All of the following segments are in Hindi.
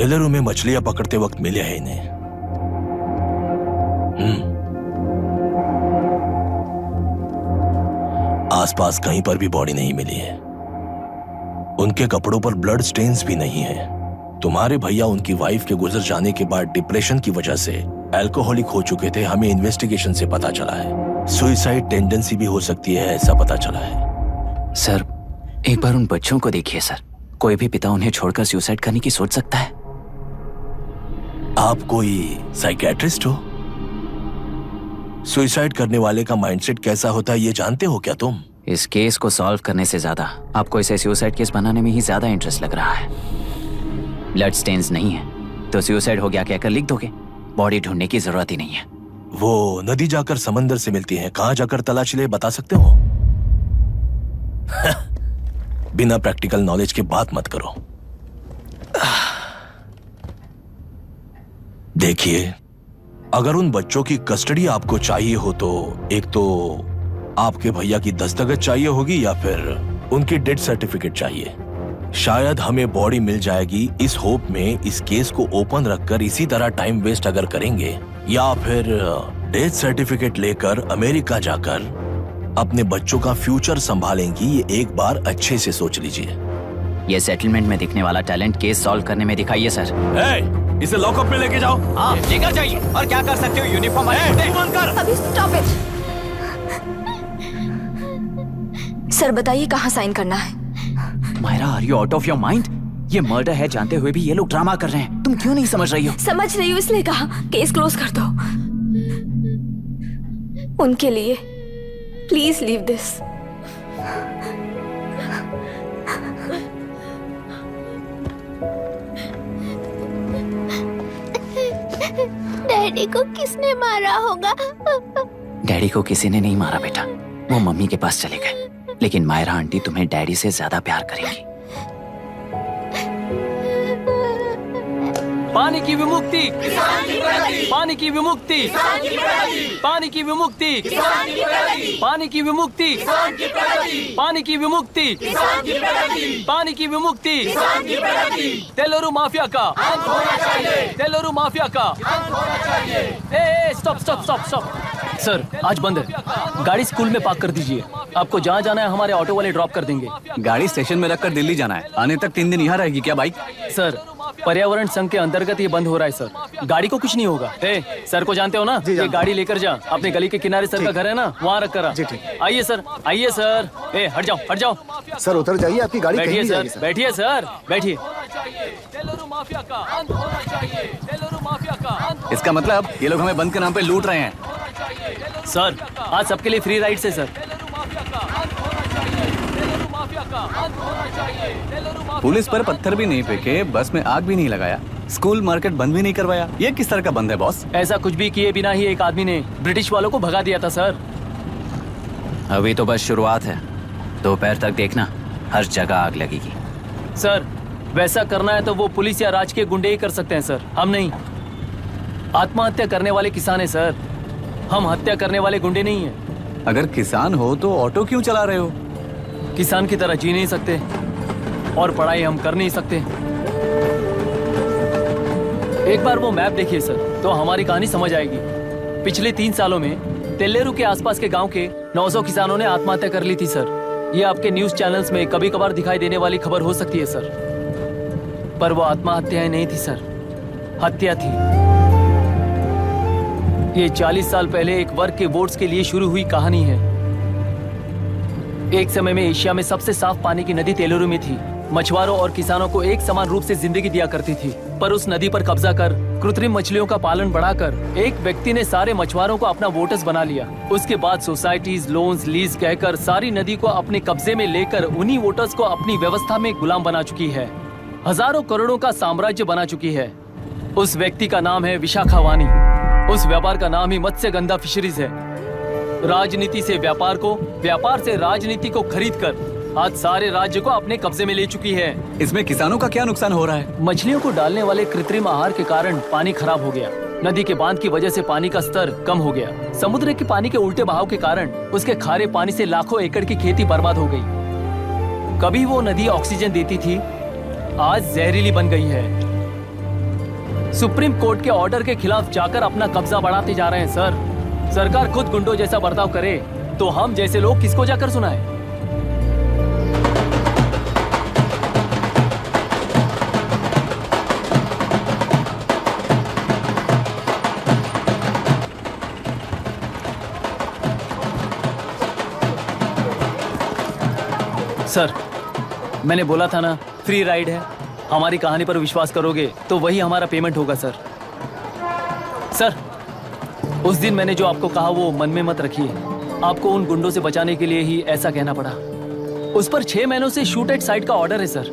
टेलरों में मछलियां पकड़ते वक्त मिले हैं इन्हें। आसपास कहीं पर भी बॉडी नहीं मिली है। उनके कपड़ों पर ब्लड स्टेन्स भी नहीं है। तुम्हारे भैया उनकी वाइफ के गुजर जाने के बाद डिप्रेशन की वजह से अल्कोहलिक हो चुके थे। हमें इन्वेस्टिगेशन से पता चला है सुसाइड टेंडेंसी भी हो सकती है, ऐसा पता चला है। सर, एक बार उन बच्चों को देखिए सर। कोई भी पिता उन्हें छोड़कर सुसाइड करने की सोच सकता है। आप कोई साइकियाट्रिस्ट हो? सुसाइड करने वाले का माइंडसेट कैसा होता है ये जानते हो क्या तुम? इस केस को सॉल्व करने से ज्यादा आपको इसे सुसाइड केस बनाने में ही ज्यादा इंटरेस्ट लग रहा है। ब्लड स्टेन्स नहीं है तो सुसाइड हो गया कहकर लिख दोगे। बॉडी ढूंढने की जरूरत ही नहीं है। वो नदी जाकर समंदर से मिलती है, कहां जाकर तलाश ले बता सकते हो? बिना प्रैक्टिकल नॉलेज के बात मत करो। देखिए, अगर उन बच्चों की कस्टडी आपको चाहिए हो तो एक तो आपके भैया की दस्तखत चाहिए होगी या फिर उनकी डेथ सर्टिफिकेट चाहिए। शायद हमें बॉडी मिल जाएगी इस होप में इस केस को ओपन रखकर इसी तरह टाइम वेस्ट अगर करेंगे, या फिर डेथ सर्टिफिकेट लेकर अमेरिका जाकर अपने बच्चों का फ्यूचर संभालेंगी। ये एक बार अच्छे से सोच लीजिए। ये सेटलमेंट में दिखने वाला टैलेंट केस सॉल्व करने में दिखाइए सर। इसे लॉकअप में लेके जाओ। हाँ, लेकर जाइए। और क्या कर सकते हो? यूनिफॉर्म कर। अभी स्टॉप इट। सर बताइए कहाँ साइन करना है? Myra, are you out of your mind? ये मर्डर है जानते हुए भी ये लोग ड्रामा कर रहे हैं। तुम क्यों नहीं समझ रही हो? समझ रही हूँ इसलिए कहा केस क्लोज कर दो। उनके लिए प्लीज लीव दिस। डैडी को किसने मारा होगा? डैडी को किसी ने नहीं मारा बेटा, वो मम्मी के पास चले गए। लेकिन मायरा आंटी तुम्हें डैडी से ज्यादा प्यार करेंगी। पानी की विमुक्ति, पानी की विमुक्ति, पानी की विमुक्ति, पानी की विमुक्ति, पानी की विमुक्ति, पानी की विमुक्ति, तेलुरु माफिया का अंत होना चाहिए, तेलुरु माफिया का अंत होना चाहिए। Stop stop stop stop. Sir, आज बंद है। गाड़ी स्कूल में पार्क कर दीजिए। आपको जहाँ जाना है हमारे ऑटो वाले ड्रॉप कर देंगे। गाड़ी स्टेशन में रखकर दिल्ली जाना है। आने तक 3 दिन यहाँ रहेगी क्या बाइक? सर, पर्यावरण संघ के अंतर्गत ये बंद हो रहा है सर। गाड़ी को कुछ नहीं होगा। सर को जानते हो ना? ये गाड़ी लेकर जा। अपने गली के किनारे सर का घर है ना, वहाँ रख कर आइए सर, आइए सर। हट जाओ, हट जाओ सर, उतर जाइए। आपकी गाड़ी बैठिए सर, बैठिए सर, बैठिए। इसका मतलब ये लोग हमें बंद के नाम पे लूट रहे हैं। सर, आज सबके लिए फ्री राइड से सर। पुलिस पर पत्थर भी नहीं फेंके, बस में आग भी नहीं लगाया, स्कूल मार्केट बंद भी नहीं करवाया। ये किस तरह का बंद है बॉस? ऐसा कुछ भी किए बिना ही एक आदमी ने ब्रिटिश वालों को भगा दिया था सर। अभी तो बस शुरुआत है। दोपहर तक देखना, हर जगह आग लगेगी। सर, वैसा करना है तो वो पुलिस या राज के गुंडे ही कर सकते हैं सर, हम नहीं। आत्महत्या करने वाले किसान है सर, हम हत्या करने वाले गुंडे नहीं है। अगर किसान हो तो ऑटो क्यों चला रहे हो? किसान की तरह जी नहीं सकते और पढ़ाई हम कर नहीं सकते। एक बार वो मैप देखिए सर तो हमारी कहानी समझ आएगी। पिछले 3 सालों में तेल्लेरू के आसपास के गांव के 900 किसानों ने आत्महत्या कर ली थी सर। ये आपके न्यूज चैनल्स में कभी कभार दिखाई देने वाली खबर हो सकती है सर, पर वो आत्महत्याएं नहीं थी सर, हत्या थी। ये 40 साल पहले एक वर्ग के वोट्स के लिए शुरू हुई कहानी है। एक समय में एशिया में सबसे साफ पानी की नदी तेलुरु में थी। मछुआरों और किसानों को एक समान रूप से जिंदगी दिया करती थी, पर उस नदी पर कब्जा कर कृत्रिम मछलियों का पालन बढ़ाकर एक व्यक्ति ने सारे मछुआरों को अपना वोटर्स बना लिया। उसके बाद सोसाइटीज, लोन्स, लीज कहकर सारी नदी को अपने कब्जे में लेकर उन्हीं वोटर्स को अपनी व्यवस्था में गुलाम बना चुकी है। हजारों करोड़ों का साम्राज्य बना चुकी है। उस व्यक्ति का नाम है विशाखावानी। उस व्यापार का नाम ही मत्स्यगंधा फिशरीज है। राजनीति से व्यापार को, व्यापार से राजनीति को खरीदकर आज सारे राज्य को अपने कब्जे में ले चुकी है। इसमें किसानों का क्या नुकसान हो रहा है? मछलियों को डालने वाले कृत्रिम आहार के कारण पानी खराब हो गया। नदी के बांध की वजह से पानी का स्तर कम हो गया। समुद्र के पानी के उल्टे बहाव के कारण उसके खारे पानी से लाखों एकड़ की खेती बर्बाद हो गई। कभी वो नदी ऑक्सीजन देती थी, आज जहरीली बन गई है। सुप्रीम कोर्ट के ऑर्डर के खिलाफ जाकर अपना कब्जा बढ़ाते जा रहे हैं सर। सरकार खुद गुंडों जैसा बर्ताव करे तो हम जैसे लोग किसको जाकर सुनाएं? सर, मैंने बोला था ना, फ्री राइड है। हमारी कहानी पर विश्वास करोगे तो वही हमारा पेमेंट होगा सर। सर, उस दिन मैंने जो आपको कहा वो मन में मत रखिए। आपको उन गुंडों से बचाने के लिए ही ऐसा कहना पड़ा। उस पर 6 महीनों से शूट एट साइट का ऑर्डर है सर।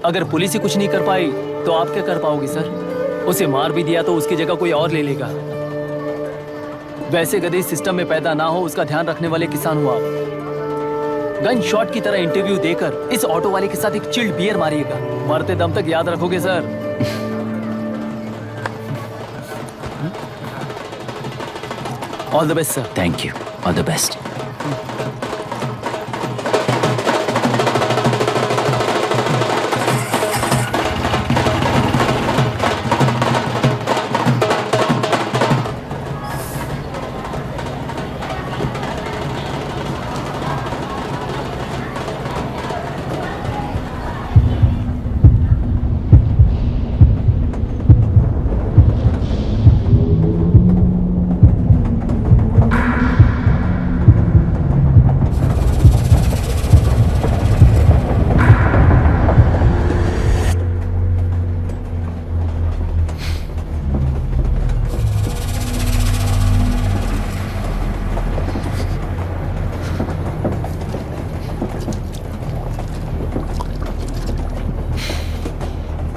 अगर पुलिस ही कुछ नहीं कर पाई तो आप क्या कर पाओगे सर? उसे मार भी दिया तो उसकी जगह कोई और ले लेगा। वैसे गधे सिस्टम में पैदा ना हो उसका ध्यान रखने वाले किसान हो आप। गन शॉट की तरह इंटरव्यू देकर इस ऑटो वाले के साथ एक चिल्ड बियर मारिएगा। मरते दम तक याद रखोगे sir. All the best sir. Thank you, all the best.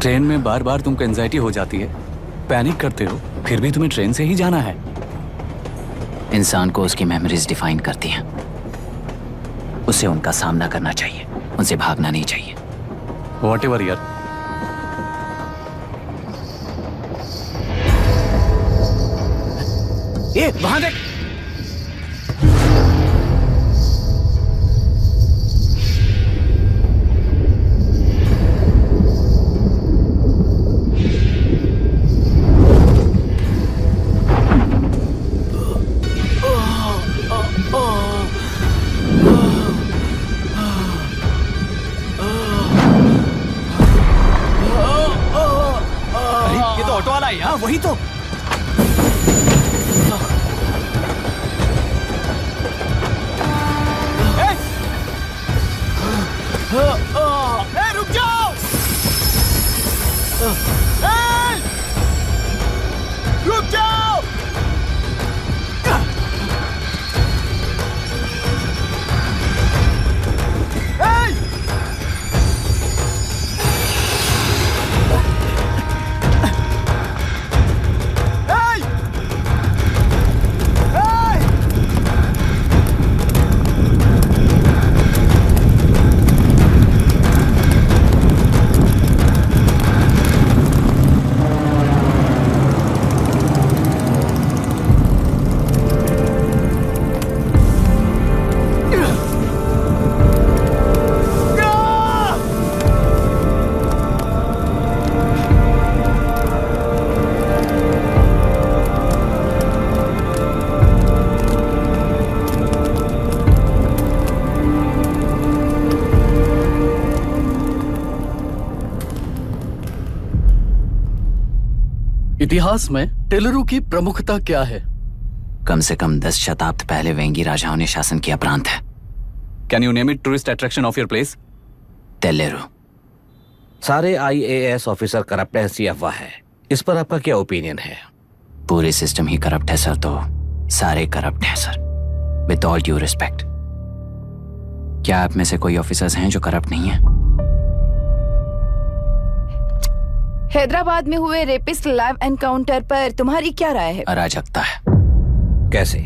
Train में बार बार तुमको एंजाइटी हो जाती है, पैनिक करते हो, फिर भी तुम्हें ट्रेन से ही जाना है। इंसान को उसकी मेमोरीज डिफाइन करती हैं। उसे उनका सामना करना चाहिए, उनसे भागना नहीं चाहिए। व्हाटएवर यार। ए, वहां देख। वही तो। रुक जाओ। रुक जाओ। इतिहास में टेलरों की प्रमुखता क्या है? कम से कम 10 शताब्दी पहले वेंगी राजाओं ने शासन किया प्रांत है। Can you name it tourist attraction of your place? टेलेरो। सारे IAS ऑफिसर करप्ट है, ऐसी अफवाह है। इस पर आपका क्या ओपिनियन है? पूरे सिस्टम ही करप्ट है सर, तो सारे करप्ट हैं sir. With all due respect, क्या आप में से कोई ऑफिसर्स हैं जो करप्ट नहीं है? हैदराबाद में हुए रेपिस्ट लाइव एनकाउंटर पर तुम्हारी क्या राय है? अराजकता है। कैसे?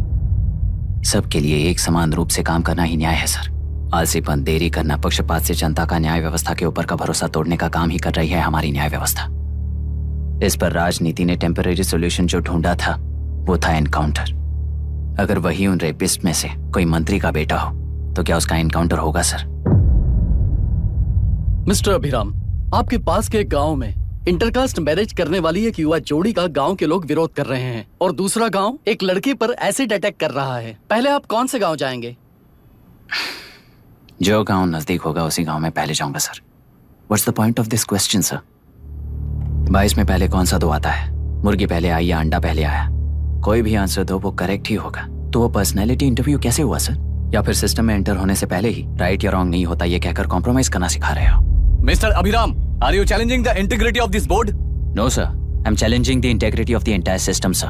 सबके लिए एक समान रूप से काम करना ही न्याय है सर। आलसीपन, देरी करना, पक्षपात से जनता का न्याय व्यवस्था के ऊपर का भरोसा तोड़ने का काम ही कर रही है हमारी न्याय व्यवस्था। इस पर राजनीति ने टेम्पररी सोल्यूशन जो ढूंढा था वो था एनकाउंटर। अगर वही उन रेपिस्ट में से कोई मंत्री का बेटा हो तो क्या उसका एनकाउंटर होगा सर? मिस्टर अभिराम, आपके पास के गांव में इंटरकास्ट मैरिज करने वाली एक युवा जोड़ी का गांव के लोग विरोध कर रहे हैं और दूसरा गांव एक लड़के पर एसिड अटैक कर रहा है। पहले आप कौन से गांव जाएंगे? जो गांव नजदीक होगा उसी गांव में पहले जाऊंगा sir. What's the point of this question sir? 22 में पहले कौन सा दो आता है? मुर्गी पहले आई या अंडा पहले आया? कोई भी आंसर दो वो करेक्ट ही होगा। तो वो पर्सनैलिटी इंटरव्यू कैसे हुआ सर? या फिर सिस्टम में एंटर होने से पहले ही राइट या रॉन्ग नहीं होता ये कहकर कॉम्प्रोमाइज करना सिखा रहे हो? Mister Abhiram, are you challenging the integrity of this board? No sir, I am challenging the integrity of the entire system sir.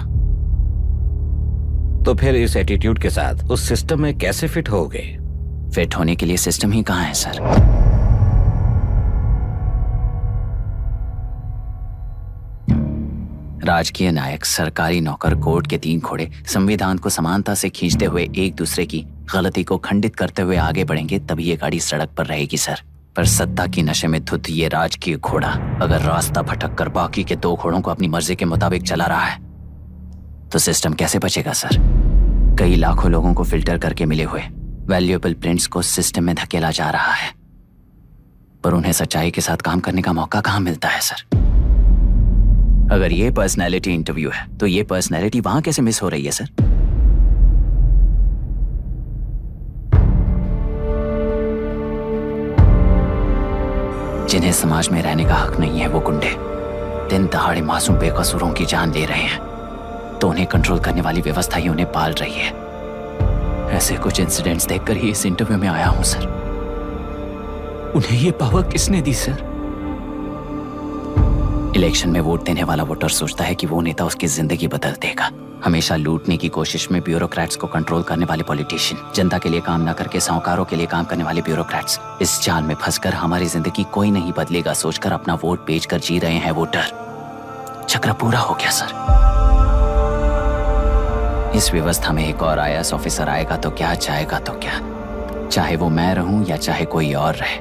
तो फिर इस एटीट्यूड के साथ उस सिस्टम में कैसे फिट होगे? फिट होने के लिए सिस्टम ही कहाँ है सर? राजकीय नायक, सरकारी नौकर, कोर्ट के 3 घोड़े संविधान को समानता से खींचते हुए एक दूसरे की गलती को खंडित करते हुए आगे बढ़ेंगे तभी ये गाड़ी सड़क पर रहेगी सर। पर सत्ता की नशे में धुत ये राजकीय घोड़ा अगर रास्ता भटक कर बाकी के 2 घोड़ों को अपनी मर्जी के मुताबिक चला रहा है तो सिस्टम कैसे बचेगा सर? कई लाखों लोगों को फिल्टर करके मिले हुए वैल्यूएबल प्रिंट्स को सिस्टम में धकेला जा रहा है, पर उन्हें सच्चाई के साथ काम करने का मौका कहाँ मिलता है सर? अगर ये पर्सनैलिटी इंटरव्यू है तो ये पर्सनैलिटी वहां कैसे मिस हो रही है सर? जिन्हें समाज में रहने का हक नहीं है वो गुंडे दिन दहाड़े मासूम बेकसूरों की जान ले रहे हैं तो उन्हें कंट्रोल करने वाली व्यवस्था ही उन्हें पाल रही है। ऐसे कुछ इंसिडेंट्स देखकर ही इस इंटरव्यू में आया हूं सर। उन्हें ये पावर किसने दी सर? इलेक्शन में वोट देने वाला वोटर सोचता है कि वो नेता उसकी जिंदगी बदल देगा। हमेशा लूटने की कोशिश में ब्यूरोक्रेट्स को कंट्रोल करने वाले पॉलिटिशियन, जनता के लिए काम न करके साहूकारों के लिए काम करने वाले ब्यूरोक्रेट्स, इस जाल में फंसकर हमारी जिंदगी कोई नहीं बदलेगा सोचकर अपना वोट बेचकर जी रहे हैं वोटर। चक्र पूरा हो गया सर। इस व्यवस्था में एक और IAS ऑफिसर आएगा तो क्या, जाएगा तो क्या, चाहे वो मैं रहूं या चाहे कोई और रहे।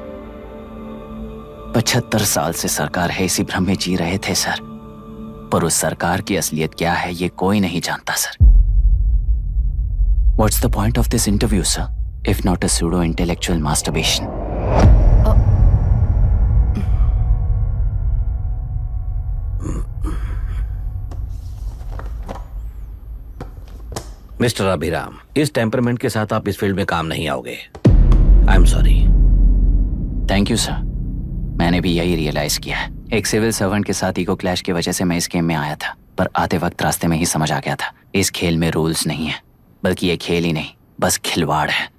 75 साल से सरकार है इसी भ्रम में जी रहे थे सर, पर उस सरकार की असलियत क्या है ये कोई नहीं जानता sir. What's the point of this interview, sir, if not a pseudo-intellectual masturbation? Mister Abhiram, इस टेम्परमेंट के साथ आप इस फील्ड में काम नहीं आओगे। I am sorry. Thank you sir. मैंने भी यही रियलाइज किया है। एक सिविल सर्वेंट के साथ ईगो क्लैश की वजह से मैं इस गेम में आया था, पर आते वक्त रास्ते में ही समझ आ गया था इस खेल में रूल्स नहीं है, बल्कि ये खेल ही नहीं बस खिलवाड़ है।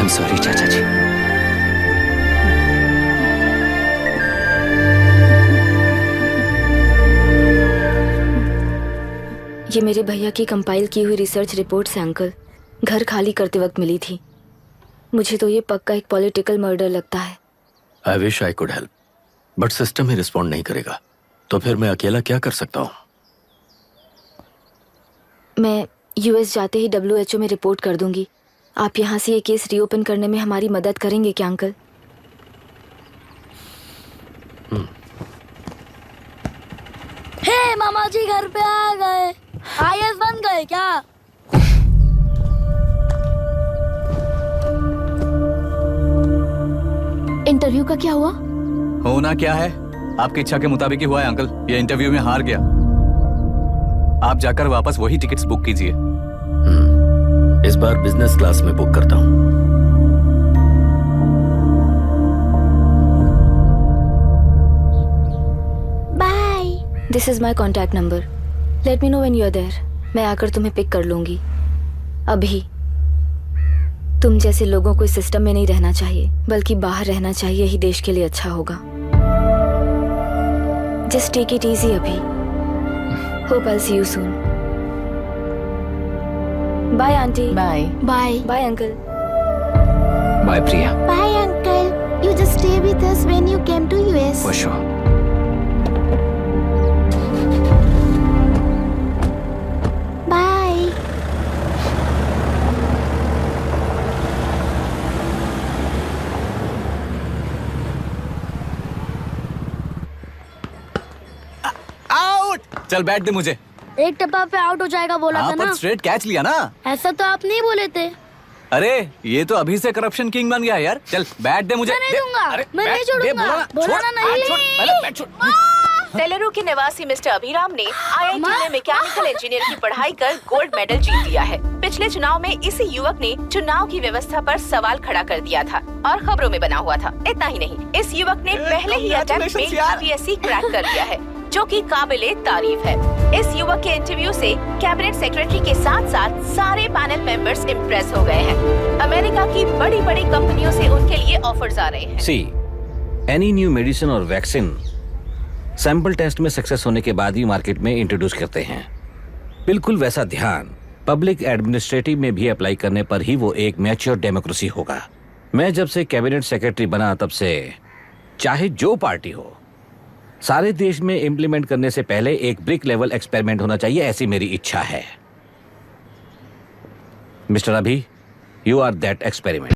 सॉरी चाचा जी। ये मेरे भैया की कंपाइल की हुई रिसर्च रिपोर्ट से अंकल, घर खाली करते वक्त मिली थी। मुझे तो ये पक्का एक पॉलिटिकल मर्डर लगता है। I wish I could help, but system he respond नहीं करेगा, तो फिर मैं अकेला क्या कर सकता हूँ? मैं US जाते ही WHO में रिपोर्ट कर दूंगी। आप यहाँ से ये केस रीओपन करने में हमारी मदद करेंगे क्या अंकल? हे मामा जी घर पे आ गए। IAS बन गए क्या? इंटरव्यू का क्या हुआ? होना क्या है, आपकी इच्छा के मुताबिक ही हुआ है अंकल। ये इंटरव्यू में हार गया। आप जाकर वापस वही टिकट्स बुक कीजिए। इस बार बिजनेस क्लास में बुक करता हूँ। Bye. This is my contact number. Let me know when you are there. मैं आकर तुम्हें पिक कर लूंगी। अभी तुम जैसे लोगों को इस सिस्टम में नहीं रहना चाहिए, बल्कि बाहर रहना चाहिए ही देश के लिए अच्छा होगा। जस्ट टेक इट इजी अभी। Hope I see you soon. Bye aunty. Bye bye. Bye uncle. Bye Priya. Bye uncle. You just stay with us when you came to US. For sure. Bye. चल बैठ दे मुझे। एक टप्पा पे आउट हो जाएगा बोला हाँ था पर ना। स्ट्रेट कैच लिया ना। ऐसा तो आप नहीं बोले थे। अरे ये तो अभी से करप्शन किंग बन गया है यार। चल बैठ दे मुझे। मैं नहीं दे- दूंगा, अरे, मैं नहीं बैठ, दे, छोड़ूंगा। बोला ना, बोला छोड़, ना नहीं। छोड़, पहले बैठ, छोड़। तेलुरु के निवासी मिस्टर अभिराम ने IIT में मैकेनिकल इंजीनियर की पढ़ाई कर गोल्ड मेडल जीत लिया है। पिछले चुनाव में इसी युवक ने चुनाव की व्यवस्था पर सवाल खड़ा कर दिया था और खबरों में बना हुआ था। इतना ही नहीं, इस युवक ने पहले ही अटेम्प्ट में IPSC क्रैक कर लिया है, जो कि काबिले तारीफ है। इस युवक के इंटरव्यू से कैबिनेट सेक्रेटरी के साथ साथ सारे पैनल मेंबर्स इम्प्रेस हो गए हैं। अमेरिका की बड़ी बड़ी कंपनियों से उनके लिए ऑफर्स आ रहे हैं। सी एनी न्यू मेडिसिन और वैक्सीन सैंपल टेस्ट में सक्सेस होने के बाद ही मार्केट में इंट्रोड्यूस करते हैं। बिल्कुल वैसा ध्यान पब्लिक एडमिनिस्ट्रेटिव में भी अप्लाई करने पर ही वो एक मैच्योर डेमोक्रेसी होगा। मैं जब से कैबिनेट सेक्रेटरी बना तब से चाहे जो पार्टी हो, सारे देश में इंप्लीमेंट करने से पहले एक ब्रिक लेवल एक्सपेरिमेंट होना चाहिए, ऐसी मेरी इच्छा है। मिस्टर अभी, यू आर दैट एक्सपेरिमेंट।